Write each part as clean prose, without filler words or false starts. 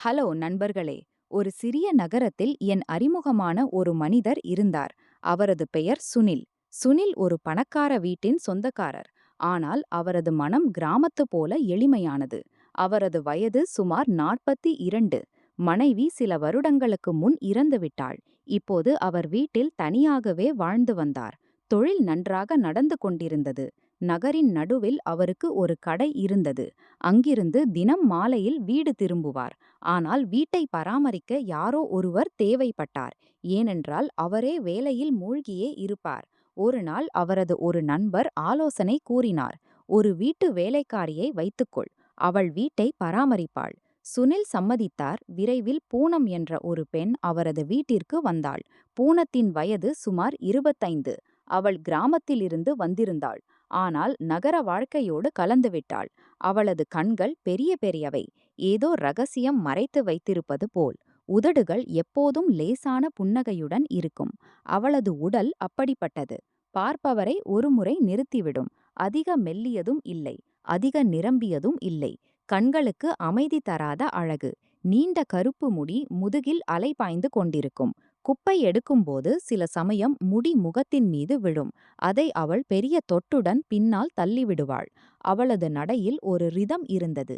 Hello நண்பர்களே. ஒரு சிறிய நகரத்தில் என் அறிமுகமான ஒரு மனிதர் இருந்தார். அவரது பெயர் சுனில். சுனில் ஒரு பணக்கார வீட்டின் சொந்தக்காரர். ஆனால் அவரது மனம் கிராமத்து போல எளிமையானது. அவரது வயது சுமார் 42. மனைவி சில வருடங்களுக்கு முன் இறந்துவிட்டாள். இப்போது அவர் வீட்டில் தனியாகவே வாழ்ந்து வந்தார். தொழில் நன்றாக நடந்து கொண்டிருந்தது. நகரின் நடுவில் அவருக்கு ஒரு கடை இருந்தது. அங்கிருந்து தினம் மாலையில் வீடு திரும்புவார். ஆனால் வீட்டை பராமரிக்க யாரோ ஒருவர் தேவைப்பட்டார். ஏனென்றால் அவரே வேலையில் மூழ்கியே இருப்பார். ஒரு நாள் அவரது ஒரு நண்பர் ஆலோசனை கூறினார். ஒரு வீட்டு வேலைக்காரியை வைத்துக்கொள். அவள் வீட்டை பராமரிப்பாள். சுனில் சம்மதித்தார். விரைவில் பூனம் என்ற ஒரு பெண் அவரது வீட்டிற்கு வந்தாள். பூனத்தின் வயது சுமார் 25. அவள் கிராமத்திலிருந்து வந்திருந்தாள். ஆனால் நகர வாழ்க்கையோடு கலந்துவிட்டாள். அவளது கண்கள் பெரிய பெரியவை. ஏதோ ரகசியம் மறைத்து வைத்திருப்பது போல். உதடுகள் எப்போதும் லேசான புன்னகையுடன் இருக்கும். அவளது உடல் அப்படிப்பட்டது. பார்ப்பவரை ஒருமுறை நிறுத்திவிடும். அதிக மெல்லியதும் இல்லை, அதிக நிரம்பியதும் இல்லை. கண்களுக்கு அமைதி தராத அழகு. நீண்ட கருப்பு முடி முதுகில் அலைபாய்ந்து கொண்டிருக்கும். குப்பை எடுக்கும்போது சில சமயம் முடி முகத்தின் மீது விழும். அதை அவள் பெரிய தொட்டுடன் பின்னால் தள்ளிவிடுவாள். அவளது நடையில் ஒரு ரிதம் இருந்தது.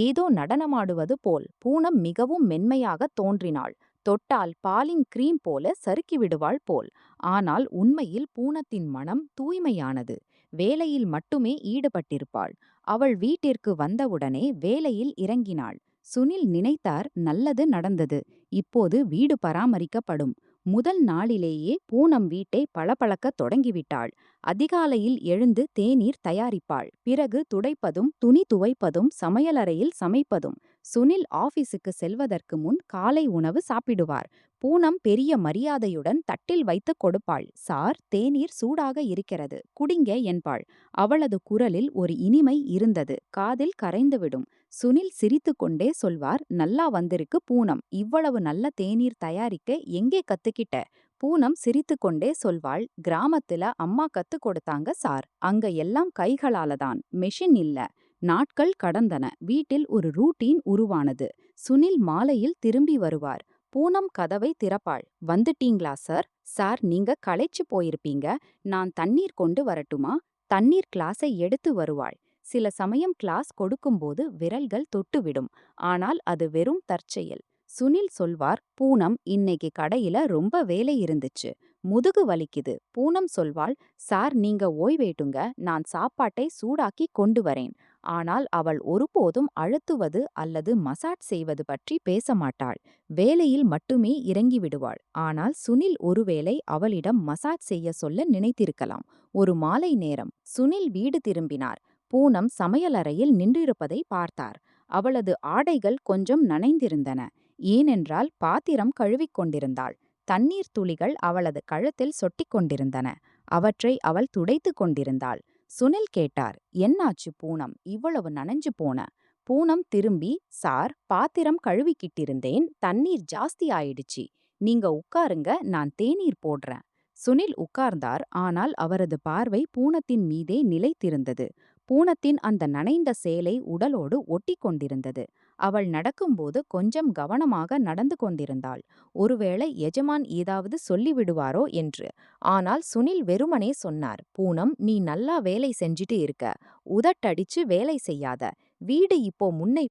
ஏதோ நடனமாடுவது போல். பூனம் மிகவும் மென்மையாக தோன்றினாள். தொட்டால் பாலிங் கிரீம் போல சறுக்கிவிடுவாள் போல். ஆனால் உண்மையில் பூனத்தின் மனம் தூய்மையானது. வேலையில் மட்டுமே ஈடுபட்டிருப்பாள். அவள் வீட்டிற்கு வந்தவுடனே வேலையில் இறங்கினாள். சுனில் நினைத்தார், நல்லது நடந்தது. இப்போது வீடு பராமரிக்கப்படும். முதல் நாளிலேயே பூனம் வீட்டை பளபளக்கத் தொடங்கிவிட்டாள். அதிகாலையில் எழுந்து தேநீர் தயாரிப்பாள். பிறகு துடைப்பதும் துணி துவைப்பதும் சமையலறையில் சமைப்பதும். சுனில் ஆபீஸுக்கு செல்வதற்கு முன் காலை உணவு சாப்பிடுவார். பூனம் பெரிய மரியாதையுடன் தட்டில் வைத்து கொடுப்பாள். சார், தேநீர் சூடாக இருக்கிறது, குடிங்க என்பாள். அவளது குரலில் ஒரு இனிமை இருந்தது. காதில் கரைந்துவிடும். சுனில் சிரித்துக்கொண்டே சொல்வார், நல்லா வந்திருக்கு பூனம். இவ்வளவு நல்ல தேநீர் தயாரிக்க எங்கே கத்துக்கிட்ட? பூனம் சிரித்துக்கொண்டே சொல்வாள், கிராமத்துல அம்மா கத்து கொடுத்தாங்க சார். அங்க எல்லாம் கைகளாலதான், மெஷின் இல்ல. நாட்கள் கடந்தன. வீட்டில் ஒரு ரூட்டீன் உருவானது. சுனில் மாலையில் திரும்பி வருவார். பூனம் கதவை திறப்பாள். வந்துட்டீங்களா சார்? சார், நீங்க களைச்சு போயிருப்பீங்க. நான் தண்ணீர் கொண்டு வரட்டுமா? தண்ணீர் கிளாஸை எடுத்து வருவாள். சில சமயம் கிளாஸ் கொடுக்கும்போது விரல்கள் தொட்டுவிடும். ஆனால் அது வெறும் தற்செயல். சுனில் சொல்வார், பூனம், இன்னைக்கு கடையில ரொம்ப வேலை இருந்துச்சு. முதுகு வலிக்குது. பூனம் சொல்வாள், சார் நீங்க ஓய்வேட்டுங்க, நான் சாப்பாட்டை சூடாக்கி கொண்டு வரேன். ஆனால் அவள் ஒருபோதும் அழுத்துவது அல்லது மசாஜ் செய்வது பற்றி பேச மாட்டாள். வேலையில் மட்டுமே இறங்கிவிடுவாள். ஆனால் சுனில் ஒருவேளை அவளிடம் மசாஜ் செய்ய சொல்ல நினைத்திருக்கலாம். ஒரு மாலை நேரம் சுனில் வீடு திரும்பினார். பூனம் சமையலறையில் நின்றிருப்பதை பார்த்தார். அவளது ஆடைகள் கொஞ்சம் நனைந்திருந்தன. ஏனென்றால் பாத்திரம் கழுவிக் கொண்டிருந்தாள். தண்ணீர் துளிகள் அவளது கழுத்தில் சொட்டிக் கொண்டிருந்தன. அவற்றை அவள் துடைத்து கொண்டிருந்தாள். சுனில் கேட்டார், என்னாச்சு பூனம், இவ்வளவு நனைஞ்சு போன? பூனம் திரும்பி, சார், பாத்திரம் கழுவிக்கிட்டிருந்தேன், தண்ணீர் ஜாஸ்தி ஆயிடுச்சு. நீங்க உட்காருங்க, நான் தேநீர் போடுறேன். சுனில் உட்கார்ந்தார். ஆனால் அவரது பார்வை பூனத்தின் மீதே நிலைத்திருந்தது. பூனத்தின் அந்த நனைந்த சேலை உடலோடு ஒட்டி கொண்டிருந்தது. அவள் நடக்கும்போது கொஞ்சம் கவனமாக நடந்து கொண்டிருந்தாள். ஒருவேளை எஜமான் ஏதாவது சொல்லிவிடுவாரோ என்று. ஆனால் சுனில் வெறுமனே சொன்னார், பூனம், நீ நல்லா வேலை செஞ்சுட்டு இருக்க. உதட்டடிச்சு வேலை செய்யாத. வீடு இப்போ முன்னை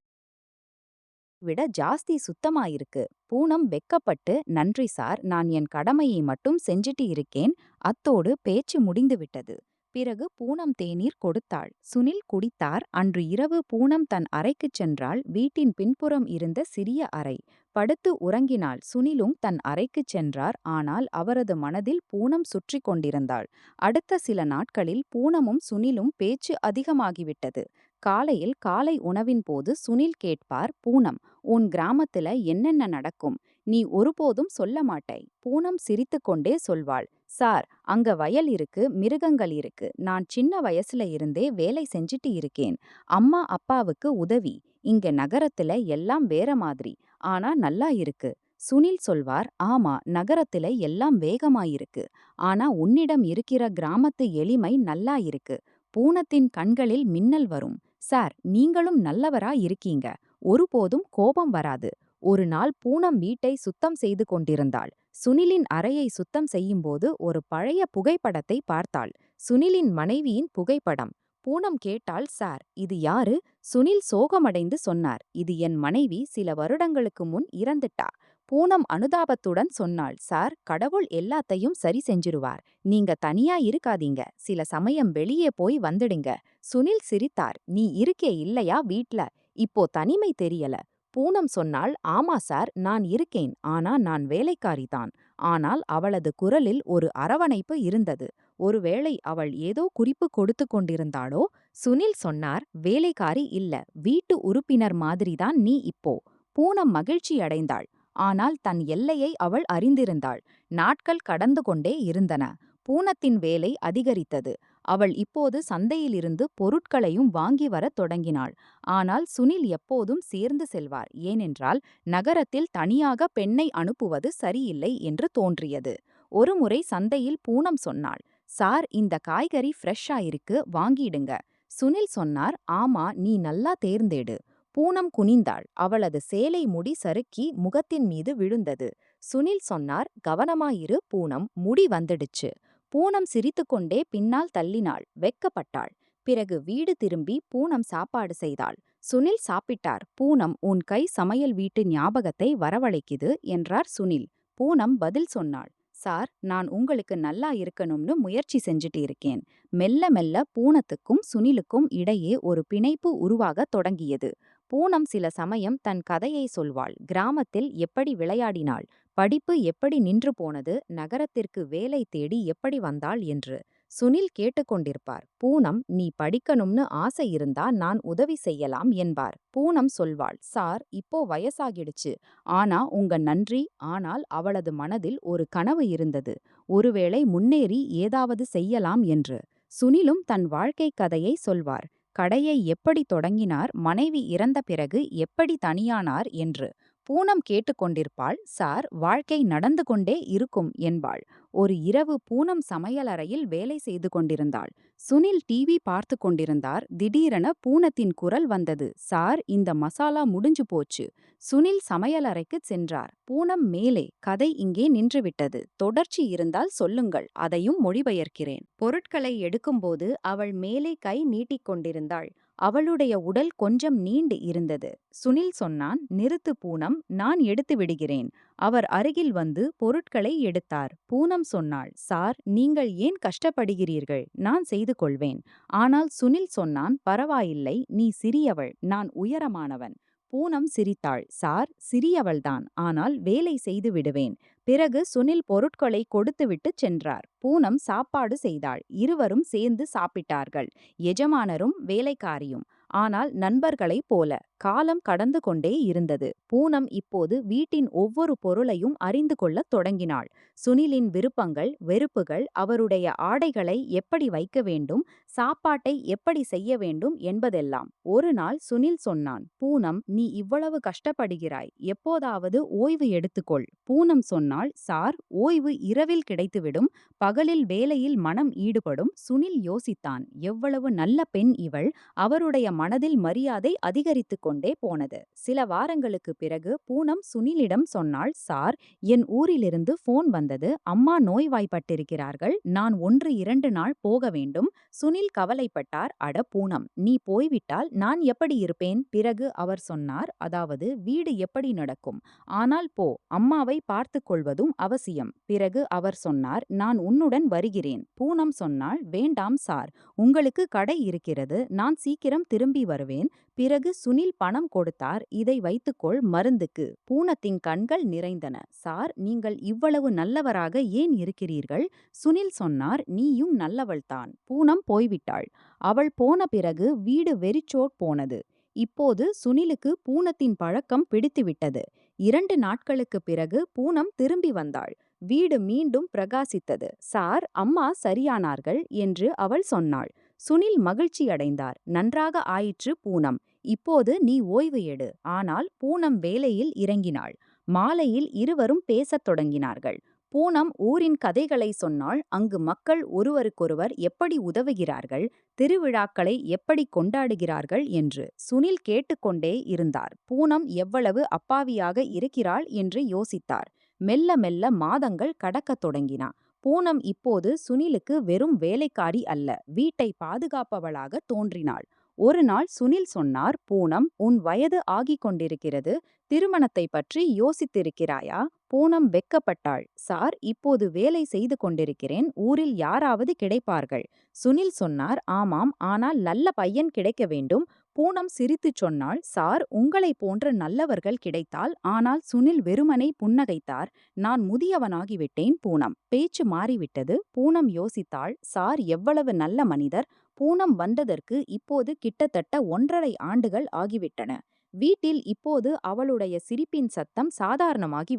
விட ஜாஸ்தி சுத்தமாயிருக்கு. பூனம் வெக்கப்பட்டு, நன்றி சார், நான் என் கடமையை மட்டும் செஞ்சிட்டு இருக்கேன். அத்தோடு பேச்சு முடிந்துவிட்டது. பிறகு பூனம் தேநீர் கொடுத்தாள். சுனில் குடித்தார். அன்று இரவு பூனம் தன் அறைக்குச் சென்றாள். வீட்டின் பின்புறம் இருந்த சிறிய அறை. படுத்து உறங்கினாள். சுனிலும் தன் அறைக்குச் சென்றார். ஆனால் அவரது மனதில் பூனம் சுற்றி கொண்டிருந்தாள். அடுத்த சில நாட்களில் பூனமும் சுனிலும் பேச்சு அதிகமாகிவிட்டது. காலையில் காலை உணவின் போது சுனில் கேட்பார், பூனம், உன் கிராமத்துல என்னென்ன நடக்கும்? நீ ஒருபோதும் சொல்ல மாட்டாய். பூனம் சிரித்துக்கொண்டே சொல்வாள், சார், அங்க வயல் இருக்கு, மிருகங்கள் இருக்கு. நான் சின்ன வயசுல இருந்தே வேலை செஞ்சுட்டு இருக்கேன். அம்மா அப்பாவுக்கு உதவி. இங்க நகரத்துல எல்லாம் வேற மாதிரி. ஆனா நல்லா இருக்கு. சுனில் சொல்வார், ஆமா, நகரத்துல எல்லாம் வேகமாயிருக்கு. ஆனா உன்னிடம் இருக்கிற கிராமத்து எளிமை நல்லா இருக்கு. பூனத்தின் கண்களில் மின்னல் வரும். சார், நீங்களும் நல்லவரா இருக்கீங்க. ஒருபோதும் கோபம் வராது. ஒரு நாள் பூனம் வீட்டை சுத்தம் செய்து கொண்டிருந்தாள். சுனிலின் அறையை சுத்தம் செய்யும்போது ஒரு பழைய புகைப்படத்தை பார்த்தாள். சுனிலின் மனைவியின் புகைப்படம். பூனம் கேட்டாள், சார், இது யாரு? சுனில் சோகமடைந்து சொன்னார், இது என் மனைவி, சில வருடங்களுக்கு முன் இறந்துட்டா. பூனம் அனுதாபத்துடன் சொன்னாள், சார், கடவுள் எல்லாத்தையும் சரி செஞ்சிருவார். நீங்க தனியா இருக்காதீங்க, சில சமயம் வெளியே போய் வந்துடுங்க. சுனில் சிரித்தார், நீ இருக்கே இல்லையா வீட்ல? இப்போ தனிமை தெரியல? பூனம் சொன்னாள், ஆமா சார், நான் இருக்கேன், ஆனா நான் வேலைக்காரிதான். ஆனால் அவளது குரலில் ஒரு அரவணைப்பு இருந்தது. ஒருவேளை அவள் ஏதோ குறிப்பு கொடுத்து கொண்டிருந்தாளோ? சுனில் சொன்னார், வேலைக்காரி இல்ல, வீட்டு உறுப்பினர் மாதிரிதான் நீ இப்போ. பூனம் மகிழ்ச்சியடைந்தாள். ஆனால் தன் எல்லையை அவள் அறிந்திருந்தாள். நாட்கள் கடந்து கொண்டே இருந்தன. பூனத்தின் வேலை அதிகரித்தது. அவள் இப்போது சந்தையிலிருந்து பொருட்களையும் வாங்கி வரத் தொடங்கினாள். ஆனால் சுனில் எப்போதும் சேர்ந்து செல்வார், ஏனென்றால் நகரத்தில் தனியாக பெண்ணை அனுப்புவது சரியில்லை என்று தோன்றியது. ஒருமுறை சந்தையில் பூனம் சொன்னாள், சார், இந்த காய்கறி ஃப்ரெஷ்ஷா இருக்கு, வாங்கிடுங்க. சுனில் சொன்னார், ஆமா, நீ நல்லா தேர்ந்தெடு. பூனம் குனிந்தாள். அவளது சேலை முடி சறுக்கி முகத்தின் மீது விழுந்தது. சுனில் சொன்னார், கவனமாயிரு பூனம், முடி வந்துடுச்சு. பூனம் சிரித்துக்கொண்டே பின்னால் தள்ளினாள். வெட்கப்பட்டாள். பிறகு வீடு திரும்பி பூனம் சாப்பாடு செய்தாள். சுனில் சாப்பிட்டார். பூனம், உன் கை சமையல் வீட்டு ஞாபகத்தை வரவழைக்குது என்றார் சுனில். பூனம் பதில் சொன்னாள், சார், நான் உங்களுக்கு நல்லா இருக்கணும்னு முயற்சி செஞ்சுட்டு இருக்கேன். மெல்ல மெல்ல பூனத்துக்கும் சுனிலுக்கும் இடையே ஒரு பிணைப்பு உருவாகத் தொடங்கியது. பூனம் சில சமயம் தன் கதையை சொல்வாள். கிராமத்தில் எப்படி விளையாடினாள், படிப்பு எப்படி நின்று போனது, நகரத்திற்கு வேலை தேடி எப்படி வந்தாள் என்று. சுனில் கேட்டுக்கொண்டிருப்பார். பூனம், நீ படிக்கணும்னு ஆசை இருந்தா நான் உதவி செய்யலாம் என்பார். பூனம் சொல்வாள், சார், இப்போ வயசாகிடுச்சு. ஆனா உங்க நன்றி. ஆனால் அவளது மனதில் ஒரு கனவு இருந்தது. ஒருவேளை முன்னேறி ஏதாவது செய்யலாம் என்று. சுனிலும் தன் வாழ்க்கை கதையை சொல்வார். கடையை எப்படி தொடங்கினார், மனைவி இறந்த பிறகு எப்படி தனியானார் என்று. பூனம் கேட்டுக்கொண்டிருப்பாள். சார், வாழ்க்கை நடந்து கொண்டே இருக்கும் என்பாள். ஒரு இரவு பூனம் சமையலறையில் வேலை செய்து கொண்டிருந்தாள். சுனில் டிவி பார்த்து கொண்டிருந்தார். திடீரென பூனத்தின் குரல் வந்தது, சார், இந்த மசாலா முடிஞ்சு போச்சு. சுனில் சமையலறைக்கு சென்றார். பூனம் மேலே, கதை இங்கே நின்றுவிட்டது. தொடர்ச்சி இருந்தால் சொல்லுங்கள், அதையும் மொழிபெயர்க்கிறேன். பொருட்களை எடுக்கும்போது அவள் மேலே கை நீட்டிக்கொண்டிருந்தாள். அவளுடைய உடல் கொஞ்சம் நீண்டு இருந்தது. சுனில் சொன்னான், நிறுத்து பூனம், நான் எடுத்து விடுகிறேன். அவர் அருகில் வந்து பொருட்களை எடுத்தார். பூனம் சொன்னாள், சார், நீங்கள் ஏன் கஷ்டப்படுகிறீர்கள், நான் செய்து கொள்வேன். ஆனால் சுனில் சொன்னான், பரவாயில்லை, நீ சிறியவள், நான் உயரமானவன். பூனம் சிரித்தாள், சார், சிறியவள்தான், ஆனால் வேலை செய்து விடுவேன். பிறகு சுனில் பொருட்களை கொடுத்துவிட்டுச் சென்றார். பூனம் சாப்பாடு செய்தாள். இருவரும் சேர்ந்து சாப்பிட்டார்கள். எஜமானரும் வேலைக்காரியும். ஆனால் நண்பர்களைப் போல. காலம் கடந்து கொண்டே இருந்தது. பூனம் இப்போது வீட்டின் ஒவ்வொரு பொருளையும் அறிந்து கொள்ளத் தொடங்கினாள். சுனிலின் விருப்பங்கள், வெறுப்புகள், அவருடைய ஆடைகளை எப்படி வைக்க வேண்டும், சாப்பாட்டை எப்படி செய்ய வேண்டும் என்பதெல்லாம். ஒரு நாள் சுனில் சொன்னான், பூனம், நீ இவ்வளவு கஷ்டப்படுகிறாய், எப்போதாவது ஓய்வு எடுத்துக்கொள். பூனம் சொன்னாள், சார், ஓய்வு இரவில் கிடைத்துவிடும், பகலில் வேலையில் மனம் ஈடுபடும். சுனில் யோசித்தான், எவ்வளவு நல்ல பெண் இவள். அவருடைய மனதில் மரியாதை அதிகரித்துக் கொண்டே போனது. சில வாரங்களுக்கு பிறகு பூனம் சுனிலிடம் சொன்னாள், சார், என் ஊரிலிருந்து போன் வந்தது, அம்மா நோய்வாய்ப்பட்டிருக்கிறார்கள், நான் 1-2 நாள் போக வேண்டும். சுனில் கவலைப்பட்டார். அட பூனம், நீ போய்விட்டால் நான் எப்படி இருப்பேன்? பிறகு அவர் சொன்னார், அதாவது வீடு எப்படி நடக்கும்? ஆனால் போ, அம்மாவை பார்த்துக் கொள்வதும் அவசியம். பிறகு அவர் சொன்னார், நான் உன்னுடன் வருகிறேன். பூனம் சொன்னாள், வேண்டாம் சார், உங்களுக்கு கடை இருக்கிறது, நான் சீக்கிரம் திரும்பி வருவேன். பிறகு சுனில் பணம் கொடுத்தார். இதை வைத்துக்கொள் மருந்துக்கு. பூனத்தின் கண்கள் நிறைந்தன. சார், நீங்கள் இவ்வளவு நல்லவராக ஏன் இருக்கிறீர்கள்? சுனில் சொன்னார், நீயும் நல்லவள்தான். பூனம் போய்விட்டாள். அவள் போன பிறகு வீடு வெறிச்சோட் போனது. இப்போது சுனிலுக்கு பூனத்தின் பழக்கம் பிடித்துவிட்டது. 2 நாட்களுக்குப் பிறகு பூனம் திரும்பி வந்தாள். வீடு மீண்டும் பிரகாசித்தது. சார், அம்மா சரியானார்கள் என்று அவள் சொன்னாள். சுனில் மகிழ்ச்சியடைந்தார். நன்றாக ஆயிற்று பூனம். இப்போது நீ ஓய்வு எடு. ஆனால் பூனம் வேலையில் இறங்கினாள். மாலையில் இருவரும் பேசத் தொடங்கினார்கள். பூனம் ஊரின் கதைகளை சொன்னாள். அங்கு மக்கள் ஒருவருக்கொருவர் எப்படி உதவுகிறார்கள், திருவிழாக்களை எப்படி கொண்டாடுகிறார்கள் என்று. சுனில் கேட்டுக்கொண்டே இருந்தார். பூனம் எவ்வளவு அப்பாவியாக இருக்கிறாள் என்று யோசித்தார். மெல்ல மெல்ல மாதங்கள் கடக்கத் தொடங்கின. பூனம் இப்போது சுனிலுக்கு வெறும் வேலைக்காரி அல்ல, வீட்டை பாதுகாப்பவளாக தோன்றினாள். ஒரு நாள் சுனில் சொன்னார், பூனம், உன் வயது ஆகிக் கொண்டிருக்கிறது. திருமணத்தை பற்றி யோசித்திருக்கிறாயா? பூனம் வெட்கப்பட்டாள். சார், இப்போது வேலை செய்து கொண்டிருக்கிறேன். ஊரில் யாராவது கிடைப்பார்கள். சுனில் சொன்னார், ஆமாம், ஆனால் நல்ல பையன் கிடைக்க வேண்டும். பூனம் சிரித்துச் சொன்னாள், சார், உங்களைப் போன்ற நல்லவர்கள் கிடைத்தால். ஆனால் சுனில் வெறுமனே புன்னகைத்தார். நான் முதியவனாகிவிட்டேன். பூனம் பேச்சு மாறிவிட்டது. பூனம் யோசித்தாள், சார் எவ்வளவு நல்ல மனிதர். பூனம் வந்ததற்கு இப்போது கிட்டத்தட்ட 1½ ஆண்டுகள் ஆகிவிட்டன. வீட்டில் இப்போது அவளுடைய சிரிப்பின் சத்தம் சாதாரணமாகி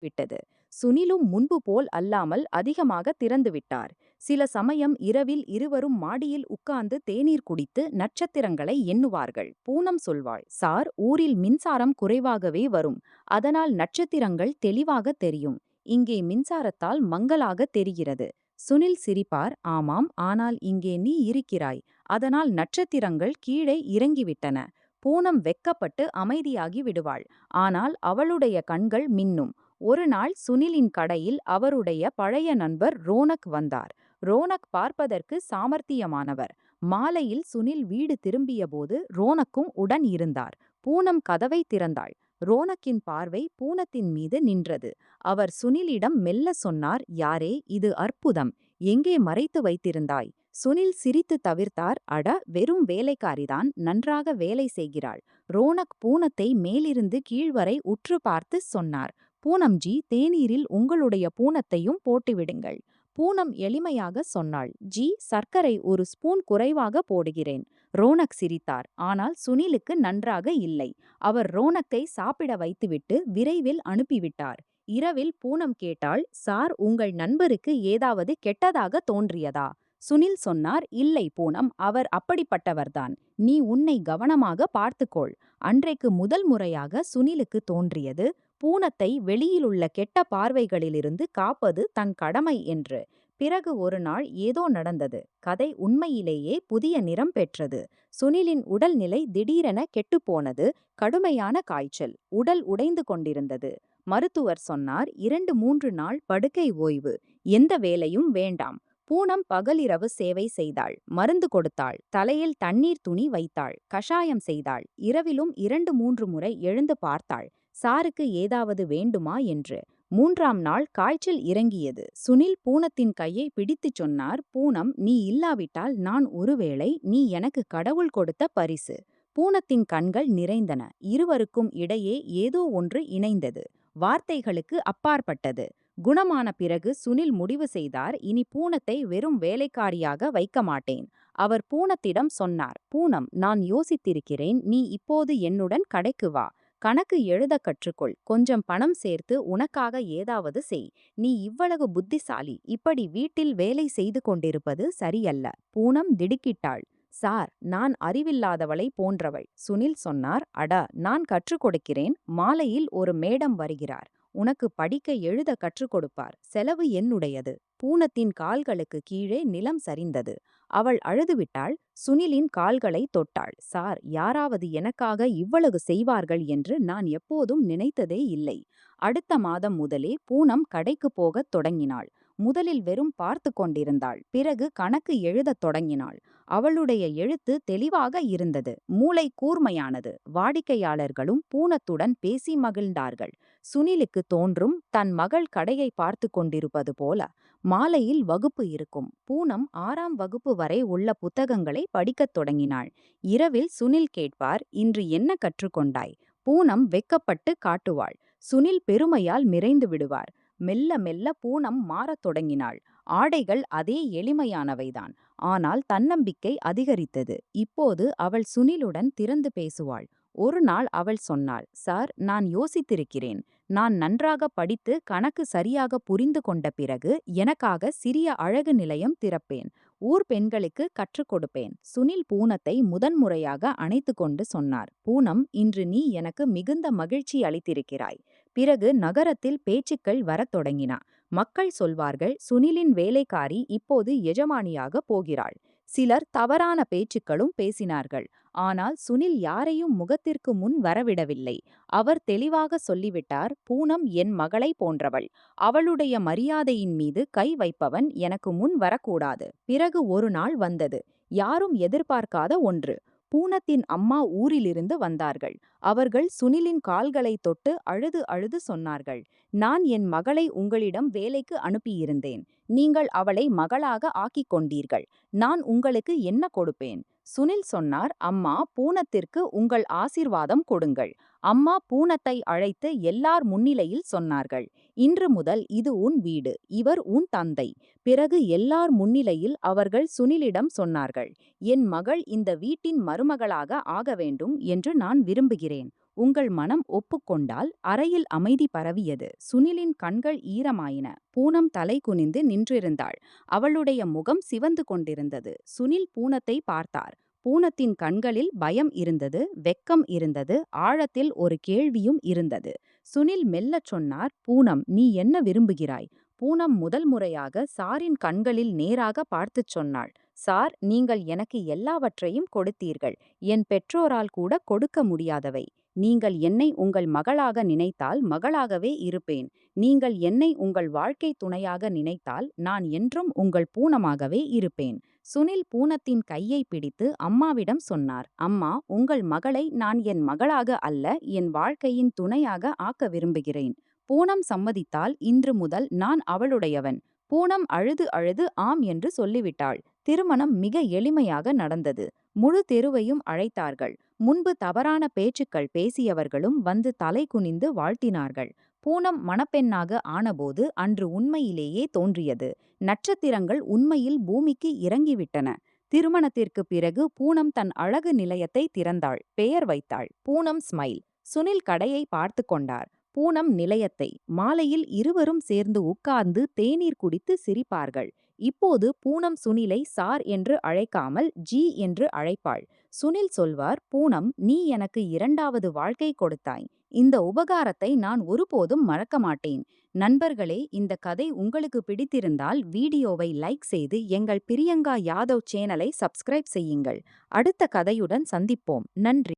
விட்டது. சுனிலும் முன்பு போல் அல்லாமல் அதிகமாக திறந்துவிட்டார். சில சமயம் இரவில் இருவரும் மாடியில் உட்கார்ந்து தேநீர் குடித்து நட்சத்திரங்களை எண்ணுவார்கள். பூனம் சொல்வாள், சார், ஊரில் மின்சாரம் குறைவாகவே வரும். அதனால் நட்சத்திரங்கள் தெளிவாக தெரியும். இங்கே மின்சாரத்தால் மங்கலாக தெரிகிறது. சுனில் சிரிப்பார், ஆமாம், ஆனால் இங்கே நீ இருக்கிறாய். அதனால் நட்சத்திரங்கள் கீழே இறங்கிவிட்டன. பூனம் வெக்கப்பட்டு அமைதியாகி விடுவாள். ஆனால் அவளுடைய கண்கள் மின்னும். ஒரு நாள் சுனிலின் கடையில் அவருடைய பழைய நண்பர் ரோனக் வந்தார். ரோனக் பார்ப்பதற்கு சாமர்த்தியமானவர். மாலையில் சுனில் வீடு திரும்பியபோது ரோனக்கும் உடன் இருந்தார். பூனம் கதவை திறந்தாள். ரோனக்கின் பார்வை பூனத்தின் மீது நின்றது. அவர் சுனிலிடம் மெல்ல சொன்னார், யாரே, இது அற்புதம். எங்கே மறைத்து வைத்திருந்தாய்? சுனில் சிரித்து தவிர்த்தார். அட, வெறும் வேலைக்காரிதான், நன்றாக வேலை செய்கிறாள். ரோனக் பூனத்தை மேலிருந்து கீழ்வரை உற்று பார்த்து சொன்னார், பூனம்ஜி, தேநீரில் உங்களுடைய பூனத்தையும் போட்டுவிடுங்கள். பூனம் எளிமையாக சொன்னாள், ஜி, சர்க்கரை ஒரு ஸ்பூன் குறைவாக போடுகிறேன். ரோனக் சிரித்தார். ஆனால் சுனிலுக்கு நன்றாக இல்லை. அவர் ரோனக்கை சாப்பிட வைத்துவிட்டு விரைவில் அனுப்பிவிட்டார். இரவில் பூனம் கேட்டாள், சார், உங்கள் நண்பருக்கு ஏதாவது கெட்டதாக தோன்றியதா? சுனில் சொன்னார், இல்லை பூனம், அவர் அப்படிப்பட்டவர்தான். நீ உன்னை கவனமாக பார்த்துக்கொள். அன்றைக்கு முதல் முறையாக சுனிலுக்கு தோன்றியது, பூனத்தை வெளியிலுள்ள கெட்ட பார்வைகளிலிருந்து காப்பது தன் கடமை என்று. பிறகு ஒரு நாள் ஏதோ நடந்தது. கதை உண்மையிலேயே புதிய நிறம் பெற்றது. சுனிலின் உடல்நிலை திடீரென கெட்டுப்போனது. கடுமையான காய்ச்சல். உடல் உடைந்து கொண்டிருந்தது. மருத்துவர் சொன்னார், 2-3 நாள் படுக்கை ஓய்வு. எந்த வேலையும் வேண்டாம். பூனம் பகலிரவு சேவை செய்தாள். மருந்து கொடுத்தாள். தலையில் தண்ணீர் துணி வைத்தாள். கஷாயம் செய்தாள். இரவிலும் 2-3 முறை எழுந்து பார்த்தாள். சாருக்கு ஏதாவது வேண்டுமா என்று. 3ஆம் நாள் காய்ச்சல் இறங்கியது. சுனில் பூனத்தின் கையை பிடித்துச் சொன்னார், பூனம், நீ இல்லாவிட்டால் நான் ஒருவேளை நீ எனக்கு கடவுள் கொடுத்த பரிசு. பூனத்தின் கண்கள் நிறைந்தன. இருவருக்கும் இடையே ஏதோ ஒன்று இணைந்தது. வார்த்தைகளுக்கு அப்பாற்பட்டது. குணமான பிறகு சுனில் முடிவு செய்தார், இனி பூனத்தை வெறும் வேலைக்காரியாக வைக்க மாட்டேன். அவர் பூனத்திடம் சொன்னார், பூனம், நான் யோசித்திருக்கிறேன். நீ இப்போது என்னுடன் கடைக்கு வா. கணக்கு எழுத கற்றுக்கொள். கொஞ்சம் பணம் சேர்த்து உனக்காக ஏதாவது செய். நீ இவ்வளவு புத்திசாலி. இப்படி வீட்டில் வேலை செய்து கொண்டிருப்பது சரியல்ல. பூனம் திடுக்கிட்டாள். சார், நான் அறிவில்லாதவளை போன்றவள். சுனில் சொன்னார், அட, நான் கற்றுக் கொடுக்கிறேன். மாலையில் ஒரு மேடம் வருகிறார். உனக்கு படிக்க எழுத கற்றுக் கொடுப்பார். செலவு என்னுடையது. பூனத்தின் கால்களுக்கு கீழே நிலம் சரிந்தது. அவள் அழுதுவிட்டாள். சுனிலின் கால்களை தொட்டாள். சார், யாராவது எனக்காக இவ்வளவு செய்வார்கள் என்று நான் எப்போதும் நினைத்ததே இல்லை. அடுத்த மாதம் முதலே பூனம் கடைக்கு போகத் தொடங்கினாள். முதலில் வெறும் பார்த்து கொண்டிருந்தாள். பிறகு கணக்கு எழுதத் தொடங்கினாள். அவளுடைய எழுத்து தெளிவாக இருந்தது. மூளை கூர்மையானது. வாடிக்கையாளர்களும் பூனத்துடன் பேசி மகிழ்ந்தார்கள். சுனிலுக்கு தோன்றும், தன் மகள் கடையை பார்த்து கொண்டிருப்பது போல. மாலையில் வகுப்பு இருக்கும். பூனம் 6ஆம் வகுப்பு வரை உள்ள புத்தகங்களை படிக்கத் தொடங்கினாள். இரவில் சுனில் கேட்பார், இன்று என்ன கற்றுக்கொண்டாய்? பூனம் வெக்கப்பட்டு காட்டுவாள். சுனில் பெருமையால் நிறைந்து விடுவார். மெல்ல மெல்ல பூனம் மாறத் தொடங்கினாள். ஆடைகள் அதே எளிமையானவைதான். ஆனால் தன்னம்பிக்கை அதிகரித்தது. இப்போது அவள் சுனிலுடன் திறந்து பேசுவாள். ஒரு நாள் அவள் சொன்னாள், சார், நான் யோசித்திருக்கிறேன். நான் நன்றாக படித்து கணக்கு சரியாக புரிந்து கொண்ட பிறகு எனக்காக சிறிய அழகு நிலையம் திறப்பேன். ஊர் பெண்களுக்கு கற்றுக் கொடுப்பேன். சுனில் பூனத்தை முதன்முறையாக அணைத்து கொண்டு சொன்னார், பூனம், இன்று நீ எனக்கு மிகுந்த மகிழ்ச்சி அளித்திருக்கிறாய். பிறகு நகரத்தில் பேச்சுக்கள் வரத் தொடங்கின. மக்கள் சொல்வார்கள், சுனிலின் வேலைக்காரி இப்போது எஜமானியாக போகிறாள். சிலர் தவறான பேச்சுக்களும் பேசினார்கள். ஆனால் சுனில் யாரையும் முகத்திற்கு முன் வரவிடவில்லை. அவர் தெளிவாக சொல்லிவிட்டார், பூனம் என் மகளை போன்றவள். அவளுடைய மரியாதையின் மீது கை வைப்பவன் எனக்கு முன் வரக்கூடாது. பிறகு ஒரு நாள் வந்தது. யாரும் எதிர்பார்க்காத ஒன்று. பூனத்தின் அம்மா ஊரிலிருந்து வந்தார்கள். அவர்கள் சுனிலின் கால்களை தொட்டு அழுது அழுது சொன்னார்கள், நான் என் மகளை உங்களிடம் வேலைக்கு அனுப்பியிருந்தேன். நீங்கள் அவளை மகளாக ஆக்கிக் கொண்டீர்கள். நான் உங்களுக்கு என்ன கொடுப்பேன்? சுனில் சொன்னார், அம்மா, பூனத்திற்கு உங்கள் ஆசீர்வாதம் கொடுங்கள். அம்மா பூனத்தை அழைத்து எல்லார் முன்னிலையில் சொன்னார்கள், இன்று முதல் இது உன் வீடு, இவர் உன் தந்தை. பிறகு எல்லார் முன்னிலையில் அவர்கள் சுனிலிடம் சொன்னார்கள், என் மகள் இந்த வீட்டின் மருமகளாக ஆக வேண்டும் என்று நான் விரும்புகிறேன். உங்கள் மனம் ஒப்புக்கொண்டால். அறையில் அமைதி பரவியது. சுனிலின் கண்கள் ஈரமாயின. பூனம் தலை குனிந்து நின்றிருந்தாள். அவளுடைய முகம் சிவந்து கொண்டிருந்தது. சுனில் பூனத்தை பார்த்தார். பூனத்தின் கண்களில் பயம் இருந்தது, வெட்கம் இருந்தது, ஆழத்தில் ஒரு கேள்வியும் இருந்தது. சுனில் மெல்லச் சொன்னார், பூனம், நீ என்ன விரும்புகிறாய்? பூனம் முதல் முறையாக சாரின் கண்களில் நேராக பார்த்துச் சொன்னாள், சார், நீங்கள் எனக்கு எல்லாவற்றையும் கொடுத்தீர்கள். என் பெற்றோரால் கூட கொடுக்க முடியாதவை. நீங்கள் என்னை உங்கள் மகளாக நினைத்தால் மகளாகவே இருப்பேன். நீங்கள் என்னை உங்கள் வாழ்க்கை துணையாக நினைத்தால் நான் என்றும் உங்கள் பூனமாகவே இருப்பேன். சுனில் பூனத்தின் கையை பிடித்து அம்மாவிடம் சொன்னார், அம்மா, உங்கள் மகளை நான் என் மகளாக அல்ல, என் வாழ்க்கையின் துணையாக ஆக்க விரும்புகிறேன். பூனம் சம்மதித்தால். இன்று முதல் நான் அவளுடையவன். பூனம் அழுது அழுது ஆம் என்று சொல்லிவிட்டாள். திருமணம் மிக எளிமையாக நடந்தது. முழு தெருவையும் அழைத்தார்கள். முன்பு தவறான பேச்சுக்கள் பேசியவர்களும் வந்து தலை குனிந்து வாழ்த்தினார்கள். பூனம் மணப்பெண்ணாக ஆனபோது அன்று உண்மையிலேயே தோன்றியது. நட்சத்திரங்கள் உண்மையில் பூமிக்கு இறங்கிவிட்டன. திருமணத்திற்கு பிறகு பூனம் தன் அழகு நிலையத்தை திறந்தாள். பெயர் வைத்தாள், பூனம் ஸ்மைல். சுனில் கடையை பார்த்து கொண்டார். பூனம் நிலையத்தை. மாலையில் இருவரும் சேர்ந்து உட்கார்ந்து தேநீர் குடித்து சிரிப்பார்கள். இப்போது பூனம் சுனிலை சார் என்று அழைக்காமல் ஜி என்று அழைப்பாள். சுனில் சொல்வார், பூனம், நீ எனக்கு இரண்டாவது வாழ்க்கை கொடுத்தாய். இந்த உபகாரத்தை நான் ஒருபோதும் மறக்க மாட்டேன். நண்பர்களே, இந்த கதை உங்களுக்கு பிடித்திருந்தால் வீடியோவை லைக் செய்து எங்கள் பிரியங்கா யாதவ் சேனலை சப்ஸ்கிரைப் செய்யுங்கள். அடுத்த கதையுடன் சந்திப்போம். நன்றி.